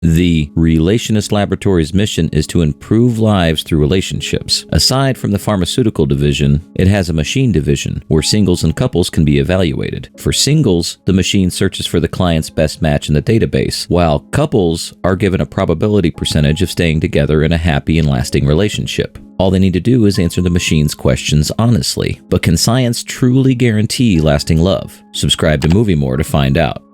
The Relationist Laboratory's mission is to improve lives through relationships. Aside from the pharmaceutical division, it has a machine division where singles and couples can be evaluated. For singles, the machine searches for the client's best match in the database, while couples are given a probability percentage of staying together in a happy and lasting relationship. All they need to do is answer the machine's questions honestly. But can science truly guarantee lasting love? Subscribe to Movie More to find out.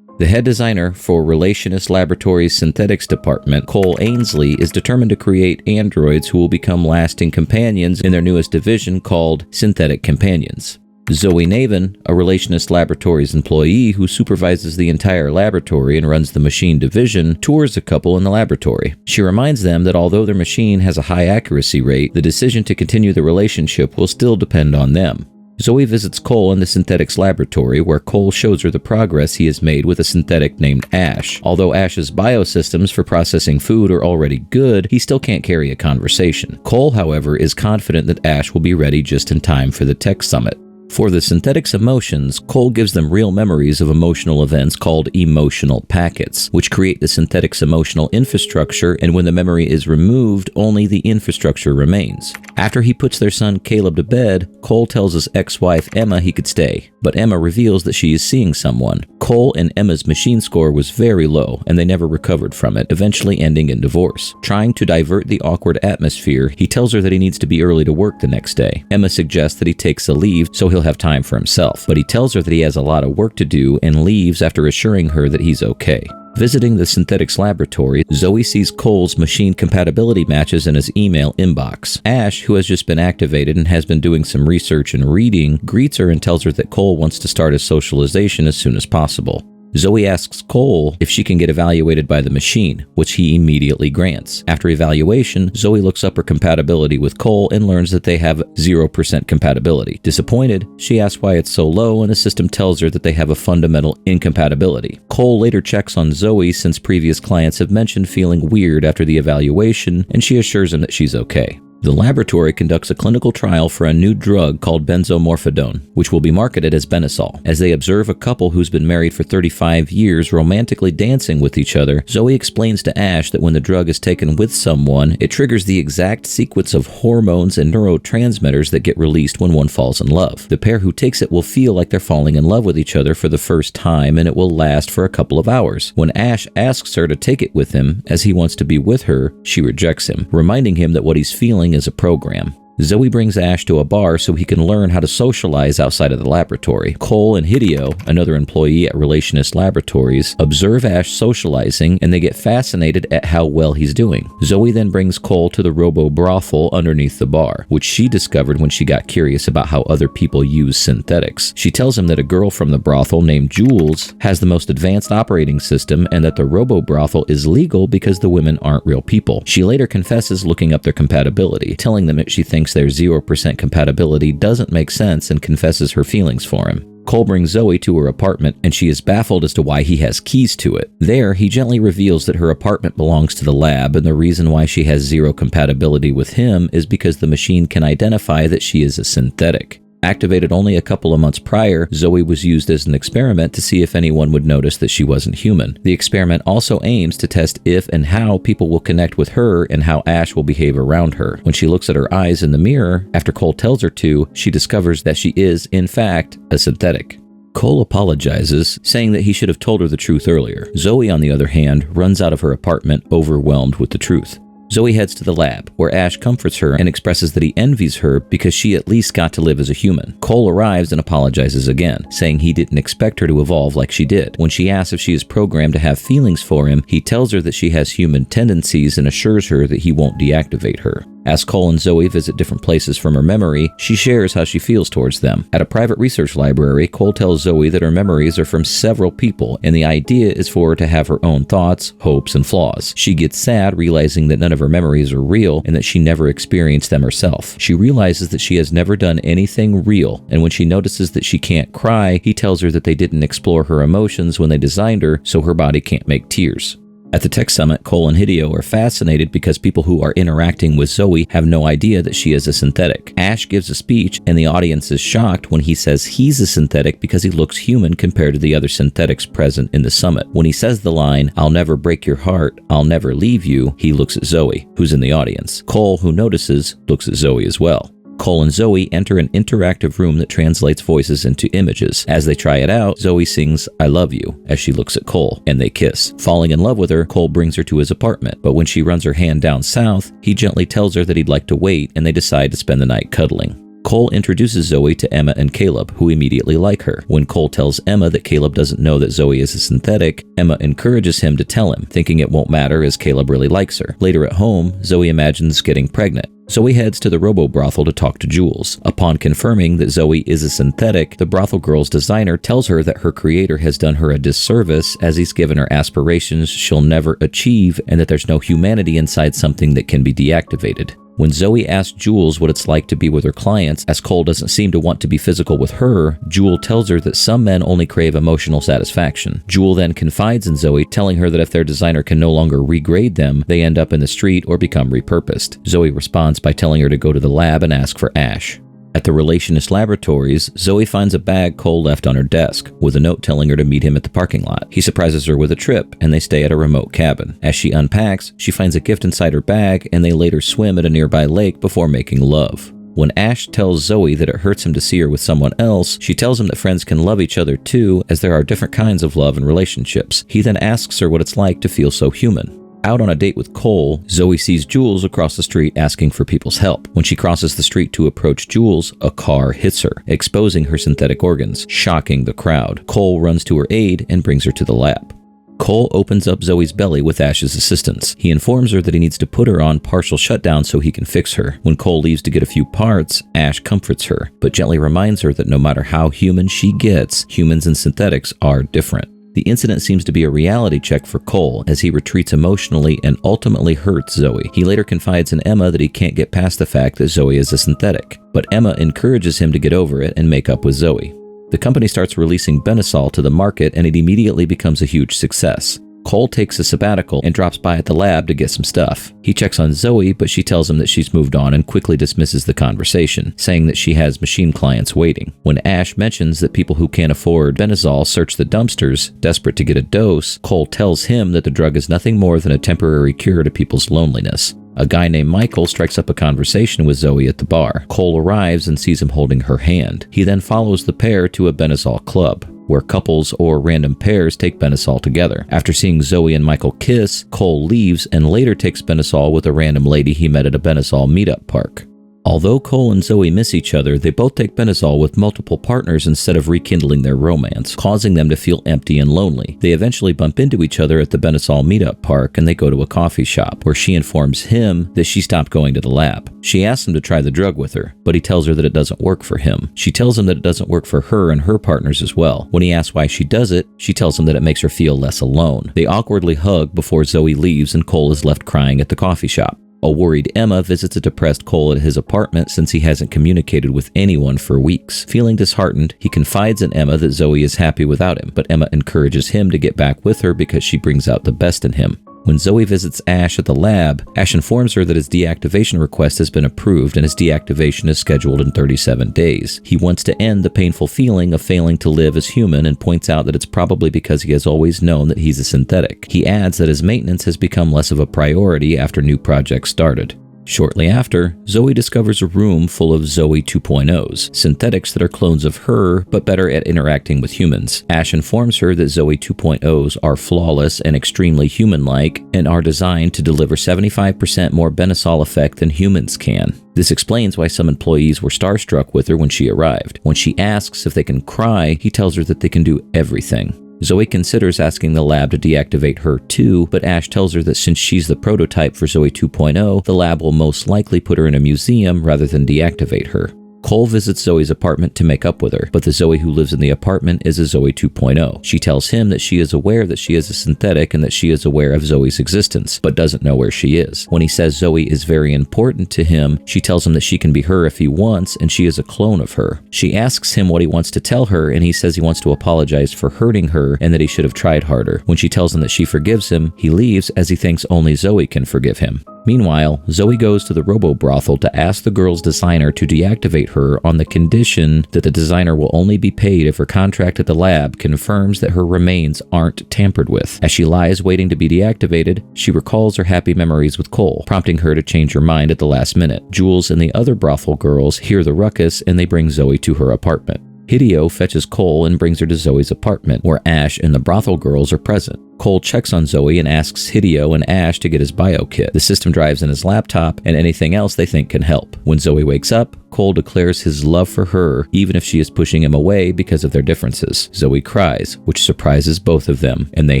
The head designer for Relationist Laboratory's synthetics department, Cole Ainsley, is determined to create androids who will become lasting companions in their newest division called Synthetic Companions. Zoe Navin, a Relationist Laboratory's employee who supervises the entire laboratory and runs the machine division, tours a couple in the laboratory. She reminds them that although their machine has a high accuracy rate, the decision to continue the relationship will still depend on them. Zoe visits Cole in the synthetics laboratory, where Cole shows her the progress he has made with a synthetic named Ash. Although Ash's biosystems for processing food are already good, he still can't carry a conversation. Cole, however, is confident that Ash will be ready just in time for the tech summit. For the synthetics emotions, Cole gives them real memories of emotional events called emotional packets, which create the synthetics emotional infrastructure, and when the memory is removed, only the infrastructure remains. After he puts their son Caleb to bed, Cole tells his ex-wife Emma he could stay, but Emma reveals that she is seeing someone. Cole and Emma's machine score was very low, and they never recovered from it, eventually ending in divorce. Trying to divert the awkward atmosphere, he tells her that he needs to be early to work the next day. Emma suggests that he takes a leave so he'll have time for himself, but he tells her that he has a lot of work to do and leaves after assuring her that he's okay. Visiting the synthetics laboratory, Zoe sees Cole's machine compatibility matches in his email inbox. Ash, who has just been activated and has been doing some research and reading, greets her and tells her that Cole wants to start his socialization as soon as possible. Zoe asks Cole if she can get evaluated by the machine, which he immediately grants. After evaluation, Zoe looks up her compatibility with Cole and learns that they have 0% compatibility. Disappointed, she asks why it's so low, and the system tells her that they have a fundamental incompatibility. Cole later checks on Zoe since previous clients have mentioned feeling weird after the evaluation, and she assures him that she's okay. The laboratory conducts a clinical trial for a new drug called benzomorphodone, which will be marketed as Benasol. As they observe a couple who's been married for 35 years romantically dancing with each other, Zoe explains to Ash that when the drug is taken with someone, it triggers the exact sequence of hormones and neurotransmitters that get released when one falls in love. The pair who takes it will feel like they're falling in love with each other for the first time, and it will last for a couple of hours. When Ash asks her to take it with him, as he wants to be with her, she rejects him, reminding him that what he's feeling is a program. Zoe brings Ash to a bar so he can learn how to socialize outside of the laboratory. Cole and Hideo, another employee at Relationist Laboratories, observe Ash socializing, and they get fascinated at how well he's doing. Zoe then brings Cole to the robo-brothel underneath the bar, which she discovered when she got curious about how other people use synthetics. She tells him that a girl from the brothel named Jules has the most advanced operating system, and that the robo-brothel is legal because the women aren't real people. She later confesses looking up their compatibility, telling them that she thinks their 0% compatibility doesn't make sense, and confesses her feelings for him. Cole brings Zoe to her apartment, and she is baffled as to why he has keys to it. There, he gently reveals that her apartment belongs to the lab, and the reason why she has 0 compatibility with him is because the machine can identify that she is a synthetic. Activated only a couple of months prior, Zoe was used as an experiment to see if anyone would notice that she wasn't human. The experiment also aims to test if and how people will connect with her and how Ash will behave around her. When she looks at her eyes in the mirror, after Cole tells her to, she discovers that she is, in fact, a synthetic. Cole apologizes, saying that he should have told her the truth earlier. Zoe, on the other hand, runs out of her apartment overwhelmed with the truth. Zoe heads to the lab, where Ash comforts her and expresses that he envies her because she at least got to live as a human. Cole arrives and apologizes again, saying he didn't expect her to evolve like she did. When she asks if she is programmed to have feelings for him, he tells her that she has human tendencies and assures her that he won't deactivate her. As Cole and Zoe visit different places from her memory, she shares how she feels towards them. At a private research library, Cole tells Zoe that her memories are from several people, and the idea is for her to have her own thoughts, hopes, and flaws. She gets sad realizing that none of her memories are real and that she never experienced them herself. She realizes that she has never done anything real, and when she notices that she can't cry, he tells her that they didn't explore her emotions when they designed her, so her body can't make tears. At the tech summit, Cole and Hideo are fascinated because people who are interacting with Zoe have no idea that she is a synthetic. Ash gives a speech, and the audience is shocked when he says he's a synthetic because he looks human compared to the other synthetics present in the summit. When he says the line, "I'll never break your heart, I'll never leave you," he looks at Zoe, who's in the audience. Cole, who notices, looks at Zoe as well. Cole and Zoe enter an interactive room that translates voices into images. As they try it out, Zoe sings "I love you" as she looks at Cole, and they kiss. Falling in love with her, Cole brings her to his apartment, but when she runs her hand down south, he gently tells her that he'd like to wait, and they decide to spend the night cuddling. Cole introduces Zoe to Emma and Caleb, who immediately like her. When Cole tells Emma that Caleb doesn't know that Zoe is a synthetic, Emma encourages him to tell him, thinking it won't matter as Caleb really likes her. Later at home, Zoe imagines getting pregnant. Zoe heads to the robo-brothel to talk to Jules. Upon confirming that Zoe is a synthetic, the brothel girl's designer tells her that her creator has done her a disservice as he's given her aspirations she'll never achieve and that there's no humanity inside something that can be deactivated. When Zoe asks Jules what it's like to be with her clients, as Cole doesn't seem to want to be physical with her, Jules tells her that some men only crave emotional satisfaction. Jules then confides in Zoe, telling her that if their designer can no longer regrade them, they end up in the street or become repurposed. Zoe responds by telling her to go to the lab and ask for Ash. At the Relationist Laboratories, Zoe finds a bag Cole left on her desk, with a note telling her to meet him at the parking lot. He surprises her with a trip, and they stay at a remote cabin. As she unpacks, she finds a gift inside her bag, and they later swim at a nearby lake before making love. When Ash tells Zoe that it hurts him to see her with someone else, she tells him that friends can love each other too, as there are different kinds of love and relationships. He then asks her what it's like to feel so human. Out on a date with Cole, Zoe sees Jules across the street asking for people's help. When she crosses the street to approach Jules, a car hits her, exposing her synthetic organs, shocking the crowd. Cole runs to her aid and brings her to the lab. Cole opens up Zoe's belly with Ash's assistance. He informs her that he needs to put her on partial shutdown so he can fix her. When Cole leaves to get a few parts, Ash comforts her, but gently reminds her that no matter how human she gets, humans and synthetics are different. The incident seems to be a reality check for Cole as he retreats emotionally and ultimately hurts Zoe. He later confides in Emma that he can't get past the fact that Zoe is a synthetic, but Emma encourages him to get over it and make up with Zoe. The company starts releasing Benasol to the market and it immediately becomes a huge success. Cole takes a sabbatical and drops by at the lab to get some stuff. He checks on Zoe, but she tells him that she's moved on and quickly dismisses the conversation, saying that she has machine clients waiting. When Ash mentions that people who can't afford Benasol search the dumpsters, desperate to get a dose, Cole tells him that the drug is nothing more than a temporary cure to people's loneliness. A guy named Michael strikes up a conversation with Zoe at the bar. Cole arrives and sees him holding her hand. He then follows the pair to a Benasol club, where couples or random pairs take Benasol together. After seeing Zoe and Michael kiss, Cole leaves and later takes Benasol with a random lady he met at a Benasol meetup park. Although Cole and Zoe miss each other, they both take Benasol with multiple partners instead of rekindling their romance, causing them to feel empty and lonely. They eventually bump into each other at the Benasol meetup park and they go to a coffee shop, where she informs him that she stopped going to the lab. She asks him to try the drug with her, but he tells her that it doesn't work for him. She tells him that it doesn't work for her and her partners as well. When he asks why she does it, she tells him that it makes her feel less alone. They awkwardly hug before Zoe leaves and Cole is left crying at the coffee shop. A worried Emma visits a depressed Cole at his apartment since he hasn't communicated with anyone for weeks. Feeling disheartened, he confides in Emma that Zoe is happy without him, but Emma encourages him to get back with her because she brings out the best in him. When Zoe visits Ash at the lab, Ash informs her that his deactivation request has been approved and his deactivation is scheduled in 37 days. He wants to end the painful feeling of failing to live as human and points out that it's probably because he has always known that he's a synthetic. He adds that his maintenance has become less of a priority after new projects started. Shortly after, Zoe discovers a room full of Zoe 2.0s, synthetics that are clones of her, but better at interacting with humans. Ash informs her that Zoe 2.0s are flawless and extremely human-like, and are designed to deliver 75% more Benasol effect than humans can. This explains why some employees were starstruck with her when she arrived. When she asks if they can cry, he tells her that they can do everything. Zoe considers asking the lab to deactivate her too, but Ash tells her that since she's the prototype for Zoe 2.0, the lab will most likely put her in a museum rather than deactivate her. Cole visits Zoe's apartment to make up with her, but the Zoe who lives in the apartment is a Zoe 2.0. She tells him that she is aware that she is a synthetic and that she is aware of Zoe's existence, but doesn't know where she is. When he says Zoe is very important to him, she tells him that she can be her if he wants, and she is a clone of her. She asks him what he wants to tell her, and he says he wants to apologize for hurting her and that he should have tried harder. When she tells him that she forgives him, he leaves as he thinks only Zoe can forgive him. Meanwhile, Zoe goes to the robo-brothel to ask the girl's designer to deactivate her on the condition that the designer will only be paid if her contract at the lab confirms that her remains aren't tampered with. As she lies waiting to be deactivated, she recalls her happy memories with Cole, prompting her to change her mind at the last minute. Jules and the other brothel girls hear the ruckus and they bring Zoe to her apartment. Hideo fetches Cole and brings her to Zoe's apartment, where Ash and the brothel girls are present. Cole checks on Zoe and asks Hideo and Ash to get his bio kit. The system drives in his laptop and anything else they think can help. When Zoe wakes up, Cole declares his love for her, even if she is pushing him away because of their differences. Zoe cries, which surprises both of them, and they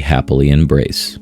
happily embrace.